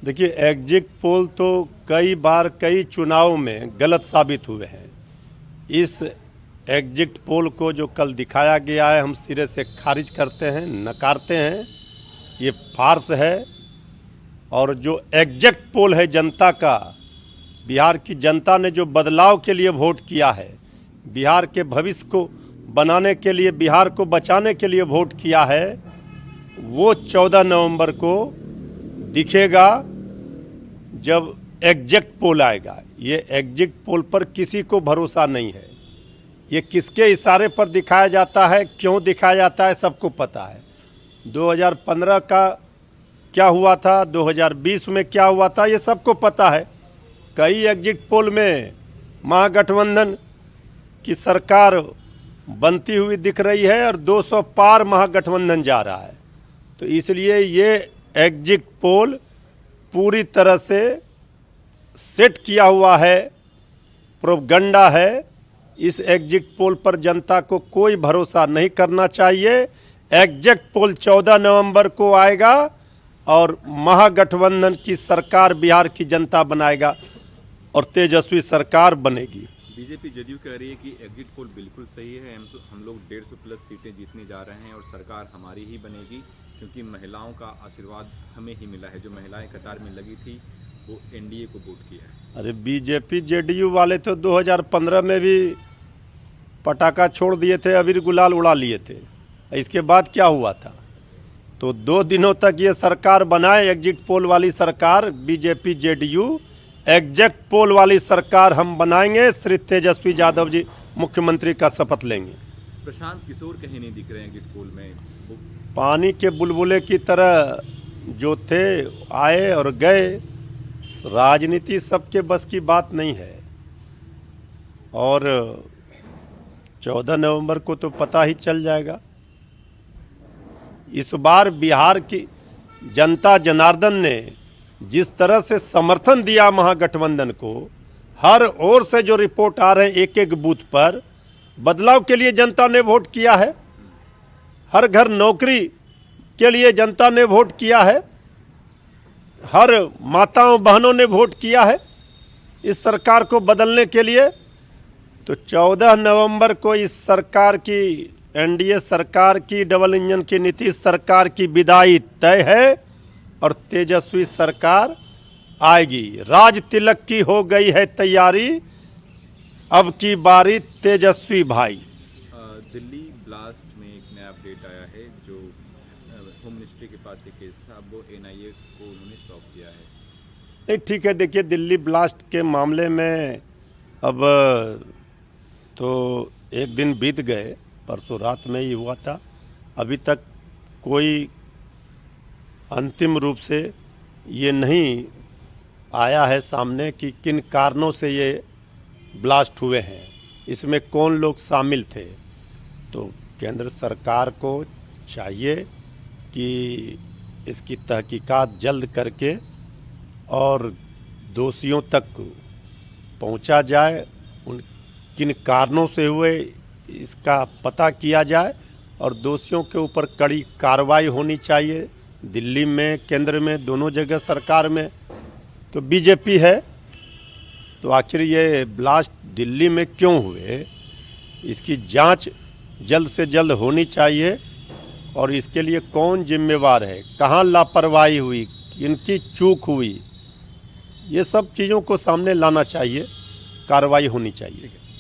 देखिए, exit poll तो कई बार कई चुनाव में गलत साबित हुए हैं। इस एग्जिट पोल को जो कल दिखाया गया है, हम सिरे से खारिज करते हैं, नकारते हैं। ये फार्स है। और जो एग्जिट पोल है जनता का, बिहार की जनता ने जो बदलाव के लिए वोट किया है, बिहार के भविष्य को बनाने के लिए, बिहार को बचाने के लिए वोट किया है, वो 14 नवंबर को दिखेगा जब एग्जिट पोल आएगा। ये एग्जिट पोल पर किसी को भरोसा नहीं है। ये किसके इशारे पर दिखाया जाता है, क्यों दिखाया जाता है, सबको पता है। 2015 का क्या हुआ था, 2020 में क्या हुआ था, ये सबको पता है। कई एग्जिट पोल में महागठबंधन की सरकार बनती हुई दिख रही है और 200 पार महागठबंधन जा रहा है। तो इसलिए ये एग्जिट पोल पूरी तरह से सेट किया हुआ है, प्रोपगंडा है। इस एग्जिट पोल पर जनता को कोई भरोसा नहीं करना चाहिए। एग्जिट पोल 14 नवंबर को आएगा और महागठबंधन की सरकार बिहार की जनता बनाएगा और तेजस्वी सरकार बनेगी। बीजेपी जदयू कह रही है कि एग्जिट पोल बिल्कुल सही है, हम लोग 150 प्लस सीटें जीतने जा रहे हैं और सरकार हमारी ही बनेगी, क्योंकि महिलाओं का आशीर्वाद हमें ही मिला है। जो महिलाएं कतार में लगी थी वो एनडीए को वोट किया है। अरे बीजेपी जेडीयू वाले तो 2015 में भी पटाखा छोड़ दिए थे, अबीर गुलाल उड़ा लिए थे। इसके बाद क्या हुआ था? तो 2 दिनों तक ये सरकार बनाए, एग्जिट पोल वाली सरकार, बीजेपी जेडीयू। एग्जिट पोल वाली सरकार हम बनाएंगे, श्री तेजस्वी यादव जी मुख्यमंत्री का शपथ लेंगे। प्रशांत किशोर कहीं नहीं दिख रहे हैं एग्जिट पोल में। पानी के बुलबुले की तरह जो थे आए और गए। राजनीति सबके बस की बात नहीं है। और 14 नवंबर को तो पता ही चल जाएगा। इस बार बिहार की जनता जनार्दन ने जिस तरह से समर्थन दिया महागठबंधन को, हर ओर से जो रिपोर्ट आ रहे हैं एक एक बूथ पर, बदलाव के लिए जनता ने वोट किया है। हर घर नौकरी के लिए जनता ने वोट किया है। हर माताओं बहनों ने वोट किया है इस सरकार को बदलने के लिए। तो 14 नवंबर को इस सरकार की, एनडीए सरकार की, डबल इंजन की नीतीश सरकार की विदाई तय है और तेजस्वी सरकार आएगी। राज तिलक की हो गई है तैयारी, अब की बारी तेजस्वी भाई। दिल्ली ब्लास्ट में एक नया अपडेट आया है। जो होम मिनिस्ट्री के पास एक केस था, अब वो एनआईए को उन्होंने सौंप दिया है। नहीं, ठीक है। देखिए, दिल्ली ब्लास्ट के मामले में अब तो एक दिन बीत गए, परसों रात में ही हुआ था। अभी तक कोई अंतिम रूप से ये नहीं आया है सामने कि किन कारणों से ये ब्लास्ट हुए हैं, इसमें कौन लोग शामिल थे। तो केंद्र सरकार को चाहिए कि इसकी तहकीकात जल्द करके और दोषियों तक पहुंचा जाए। उन किन कारणों से हुए इसका पता किया जाए और दोषियों के ऊपर कड़ी कार्रवाई होनी चाहिए। दिल्ली में, केंद्र में, दोनों जगह सरकार में तो बीजेपी है। तो आखिर ये ब्लास्ट दिल्ली में क्यों हुए, इसकी जांच जल्द से जल्द होनी चाहिए। और इसके लिए कौन जिम्मेवार है, कहाँ लापरवाही हुई, किनकी चूक हुई, ये सब चीज़ों को सामने लाना चाहिए, कार्रवाई होनी चाहिए।